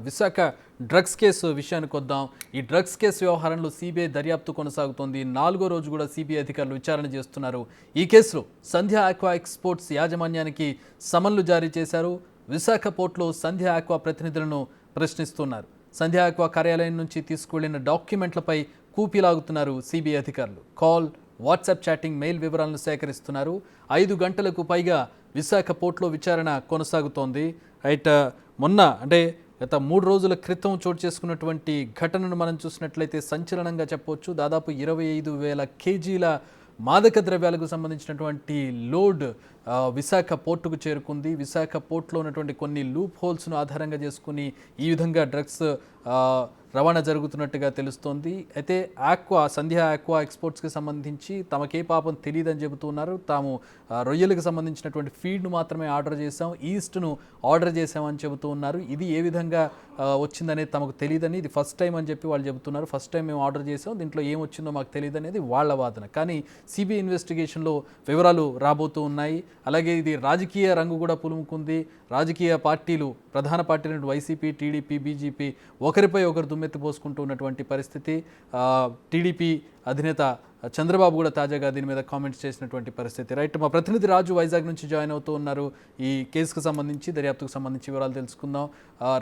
Visakha drugs case విషయానికి వద్దాం. ఈ డ్రగ్స్ కేసు వ్యవహారంలో సిబిఐ దర్యాప్తు కొనసాగుతోంది. 4వ రోజు కూడా సిబిఐ అధికారులు విచారణ చేస్తున్నారు. ఈ కేసులో సంధ్య ఆక్వా ఎక్స్పోర్ట్స్ యాజమాన్యానికి సమన్లు జారీ చేశారు. విశాఖ పోర్టులో సంధ్య ఆక్వా ప్రతినిధులను ప్రశ్నిస్తున్నారు. సంధ్య ఆక్వా కార్యాలయం నుంచి తీసుకువెళ్లిన డాక్యుమెంట్లపై కూపీలాగుతున్నారు సిబిఐ అధికారులు. కాల్, వాట్సాప్ చాటింగ్, మెయిల్ వివరాలను సేకరిస్తున్నారు. 5 గంటలకు పైగా విశాఖ పోర్టులో విచారణ కొనసాగుతోంది. మొన్న అంటే గత 3 రోజుల క్రితం చోటు చేసుకున్నటువంటి ఘటనను మనం చూసినట్లయితే సంచలనంగా చెప్పవచ్చు. దాదాపు 25,000 కేజీల మాదక ద్రవ్యాలకు సంబంధించినటువంటి లోడ్ విశాఖ పోర్టుకు చేరుకుంది. విశాఖ పోర్టులో ఉన్నటువంటి కొన్ని లూప్ హోల్స్ను ఆధారంగా చేసుకుని ఈ విధంగా డ్రగ్స్ రవాణా జరుగుతున్నట్టుగా తెలుస్తోంది. అయితే సంధ్య ఆక్వా ఎక్స్పోర్ట్స్కి సంబంధించి తమకే పాపం తెలియదని చెబుతున్నారు. తాము రొయ్యలకు సంబంధించినటువంటి ఫీడ్ను మాత్రమే ఆర్డర్ చేశాం, ఈస్ట్ను ఆర్డర్ చేశామని చెబుతూ ఉన్నారు. ఇది ఏ విధంగా వచ్చిందనేది తమకు తెలియదని, ఇది ఫస్ట్ టైం అని చెప్పి వాళ్ళు చెబుతున్నారు. ఫస్ట్ టైం మేము ఆర్డర్ చేసాం, దీంట్లో ఏమొచ్చిందో మాకు తెలియదు అనేది వాళ్ళ వాదన. కానీ సిబిఐ ఇన్వెస్టిగేషన్లో వివరాలు రాబోతూ ఉన్నాయి. అలాగే ఇది రాజకీయ రంగు కూడా పులుముకుంది. రాజకీయ పార్టీలు, ప్రధాన పార్టీలు వైసీపీ, టీడీపీ, బీజేపీ ఒకరిపై ఒకరు దుమ్మెత్తిపోసుకుంటూ ఉన్నటువంటి పరిస్థితి. టీడీపీ అధినేత చంద్రబాబు కూడా తాజాగా దీని మీద కామెంట్స్ చేసినటువంటి పరిస్థితి. మా ప్రతినిధి రాజు వైజాగ్ నుంచి జాయిన్ అవుతూ ఉన్నారు. ఈ కేసుకు సంబంధించి, దర్యాప్తుకు సంబంధించి వివరాలు తెలుసుకుందాం.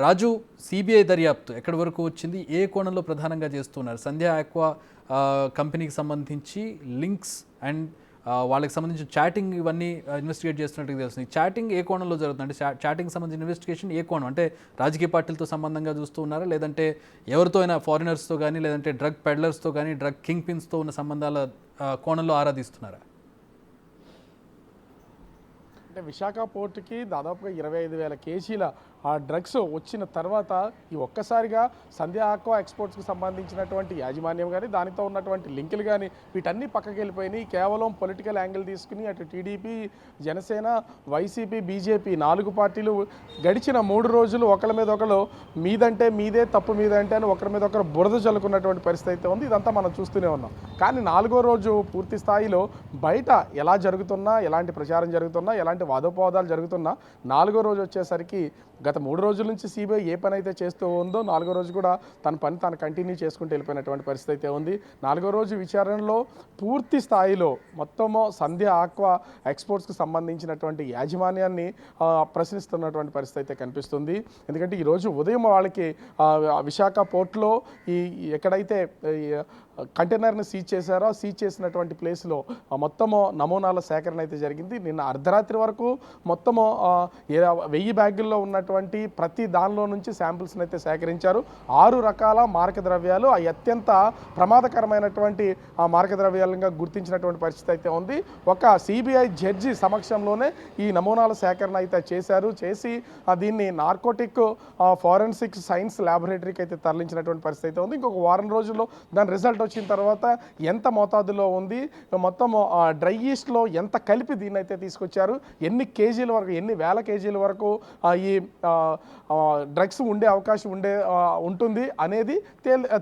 రాజు, సిబిఐ దర్యాప్తు ఎక్కడి వరకు వచ్చింది? ఏ కోణంలో ప్రధానంగా చేస్తున్నారు? సంధ్య ఆక్వా కంపెనీకి సంబంధించి లింక్స్ అండ్ వాళ్ళకి సంబంధించిన చాటింగ్ ఇవన్నీ ఇన్వెస్టిగేట్ చేస్తున్నట్టుగా తెలుస్తుంది. చాటింగ్ ఏ కోణంలో జరుగుతుంది? అంటే చాటింగ్ సంబంధించిన ఇన్వెస్టిగేషన్ ఏ కోణం? అంటే రాజకీయ పార్టీలతో సంబంధంగా చూస్తూ ఉన్నారా, లేదంటే ఎవరితో అయినా ఫారినర్స్తో కానీ, లేదంటే డ్రగ్ పెడ్లర్స్తో కానీ, డ్రగ్ కింగ్ పిన్స్తో ఉన్న సంబంధాల కోణంలో ఆరాధిస్తున్నారా? అంటే విశాఖ పోర్టుకి దాదాపుగా 25,000 కేజీల ఆ డ్రగ్స్ వచ్చిన తర్వాత ఈ ఒక్కసారిగా సంధ్య ఆక్వా ఎక్స్పోర్ట్స్కి సంబంధించినటువంటి యాజమాన్యం కానీ, దానితో ఉన్నటువంటి లింకులు కానీ వీటన్నీ పక్కకి వెళ్ళిపోయినాయి. కేవలం పొలిటికల్ యాంగిల్ తీసుకుని అటు టీడీపీ, జనసేన, వైసీపీ, బీజేపీ 4 పార్టీలు గడిచిన 3 రోజులు ఒకరి మీద ఒకరు మీదంటే మీదే, తప్పు మీదంటే అని ఒకరి మీద ఒకరు బురద చల్లుకున్నటువంటి పరిస్థితి అయితే ఉంది. ఇదంతా మనం చూస్తూనే ఉన్నాం. కానీ 4వ రోజు పూర్తి స్థాయిలో బయట ఎలా జరుగుతున్నా, ఎలాంటి ప్రచారం జరుగుతున్నా, ఎలాంటి వాదోపవాదాలు జరుగుతున్నా 4వ రోజు వచ్చేసరికి గత 3 రోజుల నుంచి సిబిఐ ఏ పని అయితే చేస్తూ ఉందో 4వ రోజు కూడా తన పని తాను కంటిన్యూ చేసుకుంటూ వెళ్ళిపోయినటువంటి పరిస్థితి అయితే ఉంది. 4వ రోజు విచారణలో పూర్తి స్థాయిలో మొత్తము సంధ్య ఆక్వా ఎక్స్పోర్ట్స్కి సంబంధించినటువంటి యాజమాన్యాన్ని ప్రశ్నిస్తున్నటువంటి పరిస్థితి అయితే కనిపిస్తుంది. ఎందుకంటే ఈరోజు ఉదయం వాళ్ళకి విశాఖ పోర్టులో ఎక్కడైతే కంటైనర్ని సీజ్ చేశారో, సీజ్ చేసినటువంటి ప్లేస్లో మొత్తము నమూనాల సేకరణ అయితే జరిగింది. నిన్న అర్ధరాత్రి వరకు మొత్తము 1000 బ్యాగుల్లో ఉన్నటువంటి ప్రతి దానిలో నుంచి శాంపిల్స్ని అయితే సేకరించారు. 6 రకాల మారక ద్రవ్యాలు, అత్యంత ప్రమాదకరమైనటువంటి మారక ద్రవ్యాలుగా గుర్తించినటువంటి పరిస్థితి అయితే ఉంది. ఒక సిబిఐ జడ్జి సమక్షంలోనే ఈ నమూనాల సేకరణ అయితే చేసి దీన్ని నార్కోటిక్ ఫారెన్సిక్ సైన్స్ ల్యాబొరేటరీకి అయితే తరలించినటువంటి పరిస్థితి అయితే ఉంది. ఇంకొక వారం రోజుల్లో దాని రిజల్ట్ వచ్చిన తర్వాత ఎంత మోతాదులో ఉంది, మొత్తం డ్రై ఈస్ట్లో ఎంత కలిపి దీన్ని అయితే తీసుకొచ్చారు, ఎన్ని కేజీల వరకు, ఎన్ని వేల కేజీల వరకు ఈ డ్రగ్స్ ఉండే అవకాశం ఉంటుంది అనేది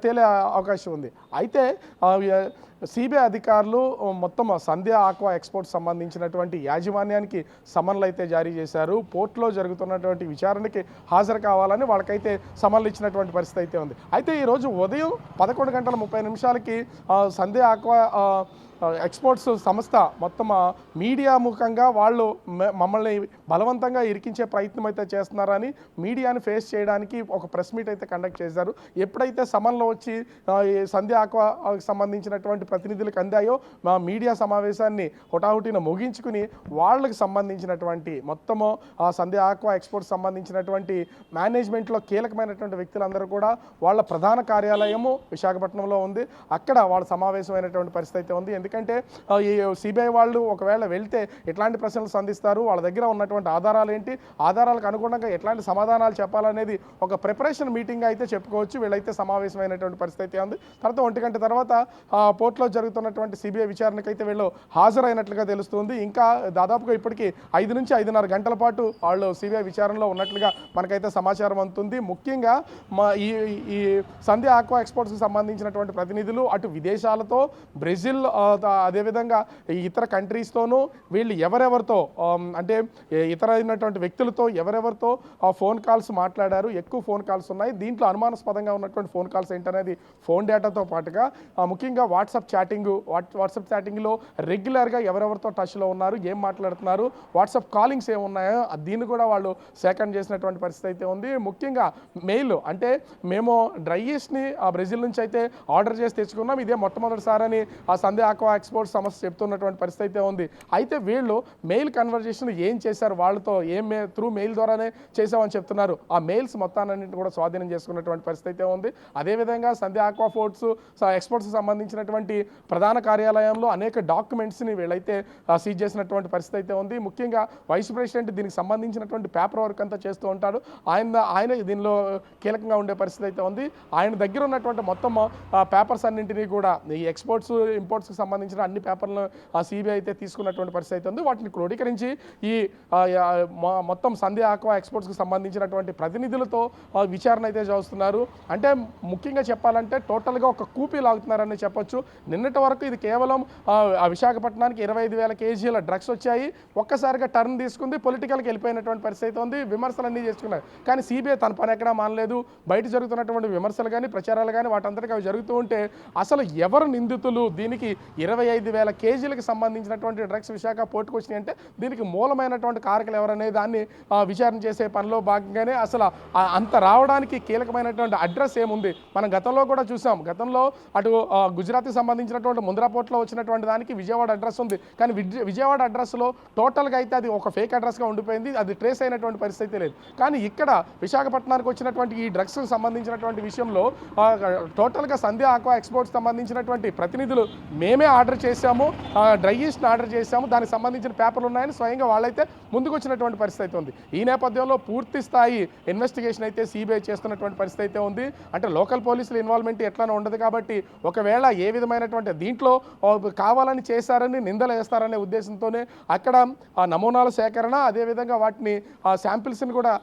తేలే అవకాశం ఉంది. అయితే సిబిఐ అధికారులు మొత్తం సంధ్య ఆక్వా ఎక్స్పోర్ట్స్ సంబంధించినటువంటి యాజమాన్యానికి సమన్లు అయితే జారీ చేశారు. పోర్టులో జరుగుతున్నటువంటి విచారణకి హాజరు కావాలని వాళ్ళకైతే సమన్లు ఇచ్చినటువంటి పరిస్థితి అయితే ఉంది. అయితే ఈరోజు ఉదయం 11:30 సంధ్య ఆక్వా ఎక్స్పోర్ట్స్ సంస్థ మొత్తం మీడియా ముఖంగా వాళ్ళు మమ్మల్ని బలవంతంగా ఇరికించే ప్రయత్నం అయితే చేస్తున్నారని మీడియాని ఫేస్ చేయడానికి ఒక ప్రెస్ మీట్ అయితే కండక్ట్ చేశారు. ఎప్పుడైతే సమన్లో వచ్చి సంధ్య ఆక్వాకి సంబంధించినటువంటి ప్రతినిధులకు అందాయో మా మీడియా సమావేశాన్ని హుటాహుటిన ముగించుకుని వాళ్ళకి సంబంధించినటువంటి మొత్తము సంధ్య ఆక్వా ఎక్స్పోర్ట్స్ సంబంధించినటువంటి మేనేజ్మెంట్లో కీలకమైనటువంటి వ్యక్తులందరూ కూడా వాళ్ళ ప్రధాన కార్యాలయము విశాఖపట్నంలో ఉంది. అక్కడ వాళ్ళ సమావేశమైనటువంటి పరిస్థితి అయితే ఉంది. ఎందుకంటే ఈ సిబిఐ వాళ్ళు ఒకవేళ వెళ్తే ఎట్లాంటి ప్రశ్నలు సంధిస్తారు, వాళ్ళ దగ్గర ఉన్నటువంటి ఆధారాలు ఏంటి, ఆధారాలకు అనుగుణంగా ఎట్లాంటి సమాధానాలు చెప్పాలనేది ఒక ప్రిపరేషన్ మీటింగ్ అయితే చెప్పుకోవచ్చు. వీళ్ళైతే సమావేశమైనటువంటి పరిస్థితి ఉంది. తర్వాత 1 గంట తర్వాత పోర్టులో జరుగుతున్నటువంటి సిబిఐ విచారణకైతే వీళ్ళు హాజరైనట్లుగా తెలుస్తుంది. ఇంకా దాదాపుగా ఇప్పటికీ 5 నుంచి 5.5 గంటల పాటు వాళ్ళు సిబిఐ విచారణలో ఉన్నట్లుగా మనకైతే సమాచారం అందుతుంది. ముఖ్యంగా ఈ సంధ్య ఆక్వా ఎక్స్పోర్ట్స్కి సంబంధించినటువంటి ప్రతినిధులు అటు విదేశాలతో, బ్రెజిల్, అదేవిధంగా ఇతర కంట్రీస్తోనూ వీళ్ళు ఎవరెవరితో అంటే ఇతర అయినటువంటి వ్యక్తులతో ఎవరెవరితో ఫోన్ కాల్స్ మాట్లాడారు, ఎక్కువ ఫోన్ కాల్స్ ఉన్నాయి. దీంట్లో అనుమానాస్పదంగా ఉన్నటువంటి ఫోన్ కాల్స్ ఏంటనేది ఫోన్ డేటాతో పాటుగా ముఖ్యంగా వాట్సాప్ చాటింగ్లో రెగ్యులర్గా ఎవరెవరితో టచ్లో ఉన్నారు, ఏం మాట్లాడుతున్నారు, వాట్సాప్ కాలింగ్స్ ఏమున్నాయో దీన్ని కూడా వాళ్ళు సేకరణ చేసినటువంటి పరిస్థితి అయితే ఉంది. ముఖ్యంగా మెయిల్ అంటే మేము డ్రై ఈస్ట్ని బ్రెజిల్ నుంచి అయితే ఆర్డర్ చేసి తెచ్చుకున్నాం, ఇదే మొట్టమొదటిసారి అని సంధ్య ఆక్వా ఎక్స్పోర్ట్స్ సంస్థ చెప్తున్నటువంటి పరిస్థితి అయితే ఉంది. అయితే వీళ్ళు మెయిల్ కన్వర్జేషన్ ఏం చేశారు, వాళ్ళతో త్రూ మెయిల్ ద్వారానే చేసామని చెప్తున్నారు. ఆ మెయిల్స్ మొత్తాన్నింటిని కూడా స్వాధీనం చేసుకున్నటువంటి పరిస్థితి అయితే ఉంది. అదేవిధంగా సంధ్య ఆక్వా ఎక్స్పోర్ట్స్ సంబంధించినటువంటి ప్రధాన కార్యాలయంలో అనేక డాక్యుమెంట్స్ని వీళ్ళైతే సీజ్ చేసినటువంటి పరిస్థితి అయితే ఉంది. ముఖ్యంగా వైస్ ప్రెసిడెంట్ దీనికి సంబంధించినటువంటి పేపర్ వర్క్ అంతా చేస్తూ ఉంటాడు. ఆయన దీనిలో కీలకంగా ఉండే పరిస్థితి అయితే ఉంది. ఆయన దగ్గర ఉన్నటువంటి మొత్తం పేపర్స్ అన్నింటినీ కూడా ఈ ఇంపోర్ట్స్కి సంబంధించిన అన్ని పేపర్లను సిబిఐ అయితే తీసుకున్నటువంటి పరిస్థితి అయితే ఉంది. వాటిని క్రోడీకరించి ఈ మొత్తం సంధ్య ఆక్వా ఎక్స్పోర్ట్స్కి సంబంధించినటువంటి ప్రతినిధులతో విచారణ అయితే చేస్తున్నారు. అంటే ముఖ్యంగా చెప్పాలంటే టోటల్గా ఒక కూపీ లాగుతున్నారని చెప్పొచ్చు. నిన్నటి వరకు ఇది కేవలం విశాఖపట్నానికి 25,000 కేజీల డ్రగ్స్ వచ్చాయి, ఒక్కసారిగా టర్న్ తీసుకుంది, పొలిటికల్కి వెళ్ళిపోయినటువంటి పరిస్థితి ఉంది. విమర్శలన్నీ చేసుకున్నారు. కానీ సిబిఐ తన పని ఎక్కడా మానలేదు. బయట జరుగుతున్నటువంటి విమర్శలు కానీ ప్రచారాలు కానీ వాటంతటికి అవి జరుగుతూ ఉంటే అసలు ఎవరు నిందితులు, దీనికి 25,000 కేజీలకు సంబంధించినటువంటి డ్రగ్స్ విశాఖ పోర్టుకు వచ్చినాయి అంటే దీనికి మూలమైనటువంటి కారకులు ఎవరనే దాన్ని విచారణ చేసే పనిలో భాగంగానే అసలు అంత రావడానికి కీలకమైనటువంటి అడ్రస్ ఏముంది. మనం గతంలో కూడా చూసాం. గతంలో అటు గుజరాత్కి సంబంధించినటువంటి ముంద్రా పోర్టులో వచ్చినటువంటి దానికి విజయవాడ అడ్రస్ ఉంది. కానీ విజయవాడ అడ్రస్లో టోటల్గా అయితే అది ఒక ఫేక్ అడ్రస్గా ఉండిపోయింది, అది ట్రేస్ అయినటువంటి పరిస్థితి లేదు. కానీ ఇక్కడ విశాఖపట్నానికి వచ్చినటువంటి ఈ డ్రగ్స్కి సంబంధించినటువంటి విషయంలో టోటల్గా సంధ్య ఆక్వా ఎక్స్పోర్ట్స్ సంబంధించినటువంటి ప్రతినిధులు మేమే ఆర్డర్ చేశాము, డ్రై ఈస్ట్ని ఆర్డర్ చేశాము, దానికి సంబంధించిన పేపర్లు ఉన్నాయని స్వయంగా వాళ్ళైతే ముందుకు వచ్చినటువంటి పరిస్థితి అయితే ఉంది. ఈ నేపథ్యంలో పూర్తి స్థాయి ఇన్వెస్టిగేషన్ అయితే సిబిఐ చేస్తున్నటువంటి పరిస్థితి అయితే ఉంది. అంటే లోకల్ పోలీసుల ఇన్వాల్వ్మెంట్ ఎట్లానో ఉండదు కాబట్టి ఒకవేళ ఏ విధమైనటువంటి దీంట్లో కావాలని చేశారని నిందలు వేస్తారనే ఉద్దేశంతోనే అక్కడ నమూనాల సేకరణ, అదేవిధంగా వాటిని శాంపిల్స్ని కూడా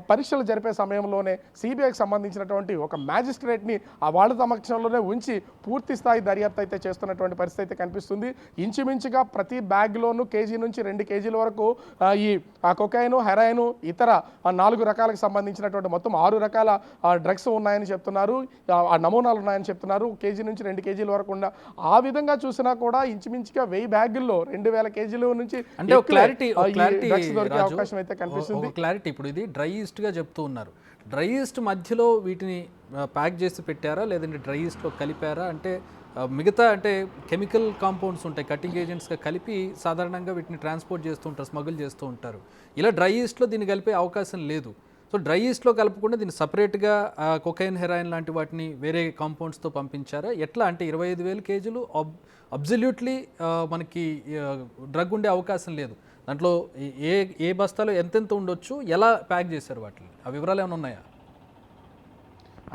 పరీక్షలు జరిపే సమయంలోనే సిబిఐకి సంబంధించినటువంటి ఒక మ్యాజిస్ట్రేట్ని వాళ్ళ సమక్షంలోనే ఉంచి పూర్తి స్థాయి దర్యాప్తు అయితే చేస్తున్నటువంటి పరిస్థితి అయితే కనిపిస్తుంది. ఇంచుమించుగా ప్రతి బ్యాగ్లోనూ కేజీ నుంచి 2 కేజీల వరకు ఈ కొకైన్, హెరాయిన్, ఇతర 4 రకాలకు సంబంధించినటువంటి మొత్తం 6 రకాల డ్రగ్స్ ఉన్నాయని చెప్తున్నారు. ఆ నమూనాలు ఉన్నాయని చెప్తున్నారు. కేజీ నుంచి 2 కేజీల వరకు ఉన్న ఆ విధంగా చూసినా కూడా ఇంచుమించుగా 1000 బ్యాగుల్లో 2,000 కేజీల నుంచి డ్రగ్స్ దొరికే అవకాశం అయితే కనిపిస్తుంది. క్లారిటీ ఇప్పుడు ఇది డ్రై ఈస్ట్గా చెప్తూ ఉన్నారు. డ్రై ఈస్ట్ మధ్యలో వీటిని ప్యాక్ చేసి పెట్టారా, లేదంటే డ్రై ఈస్ట్లో కలిపారా? అంటే మిగతా అంటే కెమికల్ కాంపౌండ్స్ ఉంటాయి, కటింగ్ ఏజెంట్స్గా కలిపి సాధారణంగా వీటిని ట్రాన్స్పోర్ట్ చేస్తూ ఉంటారు, స్మగుల్ చేస్తూ ఉంటారు. ఇలా డ్రై ఈస్ట్లో దీన్ని కలిపే అవకాశం లేదు. సో డ్రై ఈస్ట్లో కలపకుండా దీన్ని సపరేట్గా కొకైన్, హెరాయిన్ లాంటి వాటిని వేరే కాంపౌండ్స్తో పంపించారా? ఎట్లా అంటే 25,000 కేజీలు అబ్జల్యూట్లీ మనకి డ్రగ్ ఉండే అవకాశం లేదు. దాంట్లో ఏ బస్తాలో ఎంతెంత ఉండొచ్చు, ఎలా ప్యాక్ చేశారు వాటిని, ఆ వివరాలు ఏమైనా ఉన్నాయా?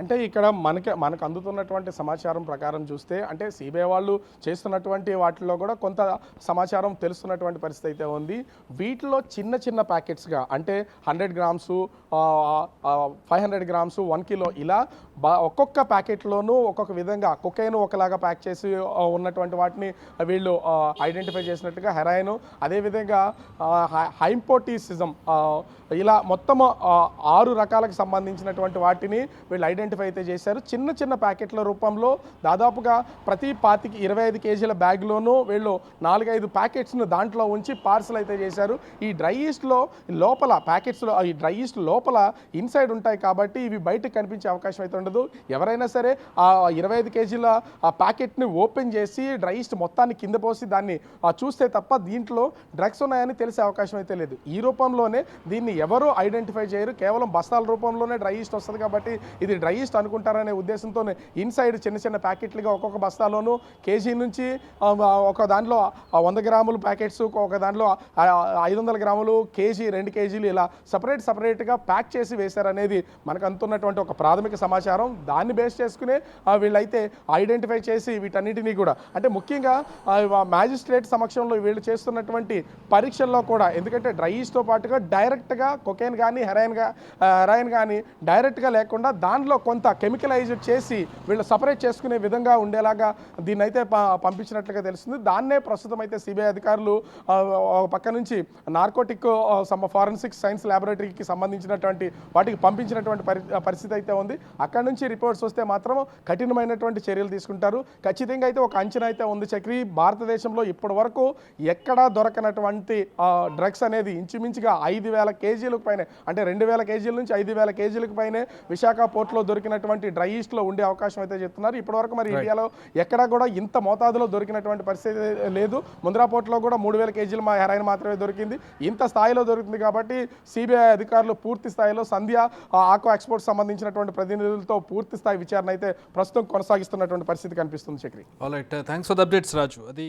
అంటే ఇక్కడ మనకు అందుతున్నటువంటి సమాచారం ప్రకారం చూస్తే అంటే సిబిఐ వాళ్ళు చేస్తున్నటువంటి వాటిల్లో కూడా కొంత సమాచారం తెలుస్తున్నటువంటి పరిస్థితి అయితే ఉంది. వీటిలో చిన్న చిన్న ప్యాకెట్స్గా అంటే 100 గ్రామ్స్, 500 గ్రామ్స్, 1 కిలో ఇలా ఒక్కొక్క ప్యాకెట్లోనూ ఒక్కొక్క విధంగా కొకైన్ ఒకలాగా ప్యాక్ చేసి ఉన్నటువంటి వాటిని వీళ్ళు ఐడెంటిఫై చేసినట్టుగా, హెరాయిన్, అదేవిధంగా హైపోటిసిజం, ఇలా మొత్తం 6 రకాలకు సంబంధించినటువంటి వాటిని వీళ్ళు ఐడెంటిఫై అయితే చేశారు. చిన్న చిన్న ప్యాకెట్ల రూపంలో దాదాపుగా ప్రతి 25 కేజీల బ్యాగ్లోనూ వీళ్ళు 4-5 ప్యాకెట్స్ను దాంట్లో ఉంచి పార్సల్ అయితే చేశారు. ఈ డ్రై ఈస్ట్లో లోపల ప్యాకెట్స్లో ఈ డ్రై ఈస్ట్ లోపల ఇన్సైడ్ ఉంటాయి కాబట్టి ఇవి బయటకు కనిపించే అవకాశం అయితే ఉండదు. ఎవరైనా సరే ఆ 25 కేజీల ఆ ప్యాకెట్ని ఓపెన్ చేసి డ్రై ఈస్ట్ మొత్తాన్ని కింద పోసి దాన్ని చూస్తే తప్ప దీంట్లో డ్రగ్స్ ఉన్నాయని తెలిసే అవకాశం అయితే లేదు. ఈ రూపంలోనే దీన్ని ఎవరు ఐడెంటిఫై చేయరు. కేవలం బస్తాల రూపంలోనే డ్రై ఈస్ట్ వస్తుంది కాబట్టి ఇది డ్రై ఈస్ట్ అనుకుంటారనే ఉద్దేశంతోనే ఇన్సైడ్ చిన్న చిన్న ప్యాకెట్లుగా ఒక్కొక్క బస్తాలోనూ కేజీ నుంచి ఒక దాంట్లో 100 గ్రాములు ప్యాకెట్స్, ఒక దాంట్లో 500 గ్రాములు, కేజీ, 2 కేజీలు ఇలా సపరేట్గా ప్యాక్ చేసి వేశారనేది మనకు అందుతున్నటువంటి ఒక ప్రాథమిక సమాచారం. సమాచారం, దాన్ని బేస్ చేసుకునే వీళ్ళైతే ఐడెంటిఫై చేసి వీటన్నిటినీ కూడా అంటే ముఖ్యంగా మ్యాజిస్ట్రేట్ సమక్షంలో వీళ్ళు చేస్తున్నటువంటి పరీక్షల్లో కూడా, ఎందుకంటే డ్రైస్తో పాటుగా డైరెక్ట్గా కొకైన్ కానీ హెరాయిన్ కానీ డైరెక్ట్గా లేకుండా దానిలో కొంత కెమికలైజ్ చేసి వీళ్ళు సపరేట్ చేసుకునే విధంగా ఉండేలాగా దీన్ని అయితే పంపించినట్లుగా తెలుస్తుంది. దాన్నే ప్రస్తుతం అయితే సిబిఐ అధికారులు ఒక పక్క నుంచి నార్కోటిక్ ఫారెన్సిక్ సైన్స్ ల్యాబొరేటరీకి సంబంధించినటువంటి వాటికి పంపించినటువంటి పరిస్థితి అయితే ఉంది. అక్కడ నుంచి రిపోర్ట్స్ వస్తే మాత్రం కఠినమైనటువంటి చర్యలు తీసుకుంటారు. ఖచ్చితంగా అయితే ఒక అంచనా అయితే ఉంది చక్రి, భారతదేశంలో ఇప్పటి వరకు ఎక్కడా దొరకనటువంటి డ్రగ్స్ అనేది ఇంచుమించుగా 5,000 కేజీలకు పైనే, అంటే 2,000 కేజీల నుంచి 5,000 కేజీలకు పైనే విశాఖ పోర్టులో దొరికినటువంటి డ్రై ఈస్ట్లో ఉండే అవకాశం అయితే చెప్తున్నారు. ఇప్పటివరకు మరి ఇండియాలో ఎక్కడా కూడా ఇంత మోతాదులో దొరికినటువంటి పరిస్థితి లేదు. ముంద్రా పోర్టులో కూడా 3,000 కేజీల హెరాయిన్ మాత్రమే దొరికింది. ఇంత స్థాయిలో దొరుకుతుంది కాబట్టి సిబిఐ అధికారులు పూర్తి స్థాయిలో సంధ్య ఆక్వా ఎక్స్పోర్ట్స్ సంబంధించినటువంటి ప్రతినిధులతో పూర్తి స్థాయి విచారణ అయితే ప్రస్తుతం కొనసాగిస్తున్నటువంటి పరిస్థితి కనిపిస్తుంది Chakri. All right, thanks for the updates Raju. అది